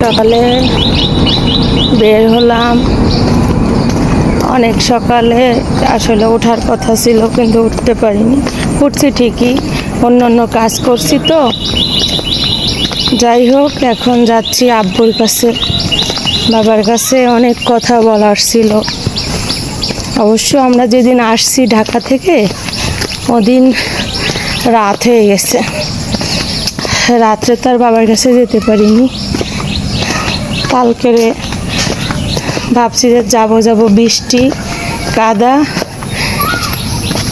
সকালে বের হলাম, অনেক সকালে আসলে ওঠার কথা ছিল কিন্তু উঠতে পারিনি। উঠছি ঠিকই, অন্য কাজ করছি তো। যাই হোক, এখন যাচ্ছি আব্বুর কাছে, বাবার কাছে। অনেক কথা বলার ছিল। অবশ্য আমরা যেদিন আসছি ঢাকা থেকে ওদিন রাত হয়ে গেছে, রাত্রে তার বাবার কাছে যেতে পারিনি। কালকে ভাবছি যে যাবো, বৃষ্টি কাদা,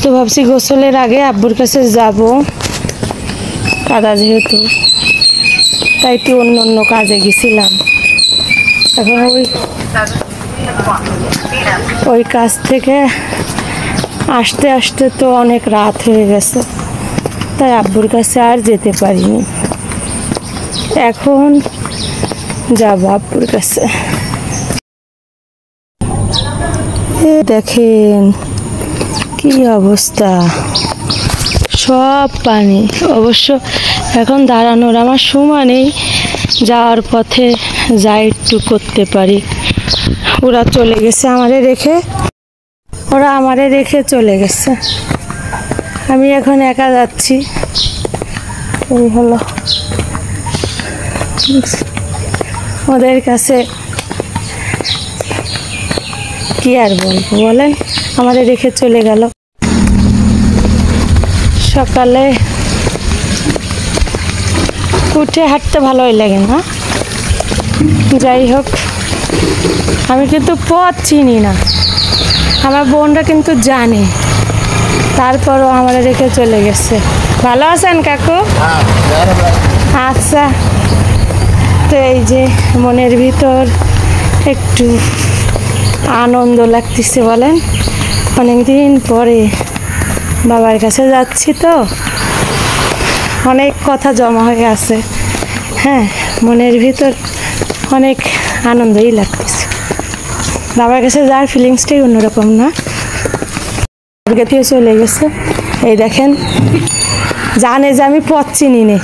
তো ভাবছি গোসলের আগে আব্বুর কাছে যাব, কাদা যেহেতু, তাই তো অন্য কাজে গেছিলাম। এখন ওই কাজ থেকে আসতে আসতে তো অনেক রাত হয়ে গেছে, তাই আব্বুর কাছে আর যেতে পারিনি। এখন যাব আব্বুর কাছে। দেখেন কি অবস্থা, সব পানি। অবশ্য এখন দাঁড়ানোর আমার সময় নেই, যাওয়ার পথে যা একটু করতে পারি। ওরা চলে গেছে আমারে রেখে চলে গেছে। আমি এখন একা যাচ্ছি। এই হলো ওদের কাছে, কি আর বলবো বলেন, আমাদের রেখে চলে গেল। সকালে উঠে হাঁটতে ভালোই লাগে না। যাই হোক, আমি কিন্তু পথ চিনি না, আমার বোনরা কিন্তু জানে, তারপরও আমাদের রেখে চলে গেছে। ভালো আছেন কাকু? আচ্ছা। তো এই যে মনের ভিতর একটু আনন্দ লাগতেছে বলেন, অনেকদিন পরে বাবার কাছে যাচ্ছি তো, অনেক কথা জমা হয়ে আছে। হ্যাঁ, মনের ভিতর অনেক আনন্দই লাগতেছে। বাবার কাছে যাওয়ার ফিলিংসটাই অন্যরকম না? আগে থেকে চলে গেছে, এই দেখেন, জানে যে আমি পথ চিনি নে,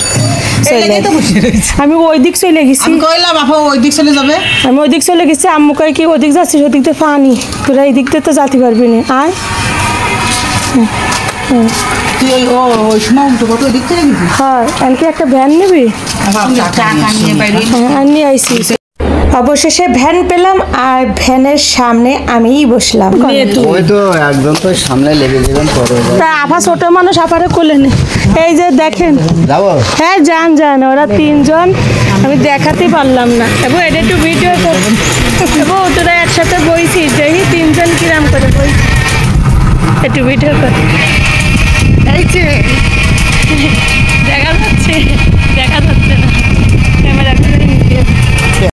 আমি ওই দিক চলে গেছি। আমি ওই দিক চলে গেছি, আম্মু কয় কি ওদিক যাচ্ছিস, ওদিক দিয়ে পানি, তোরা এই দিক দিয়ে তো যেতে পারবি না, আয়। হ্যাঁ, এমনকি একটা ভ্যান নিবি? নিয়ে আইসি। অবশেষে ভ্যান পেলাম, আর ভ্যানের সামনে আমিই বসলাম। আফা ছোট মানুষ, আপারে কোলে নে। এই যে দেখেন, হ্যাঁ যান, ওরা তিনজন, আমি দেখাতে পারলাম না। এবং এটা একটু ভিডিও করবো, তোরা একসাথে বইছি, দেখি তিনজন কিরাম করে বই, একটু ভিডিও কর। এই যে দেখা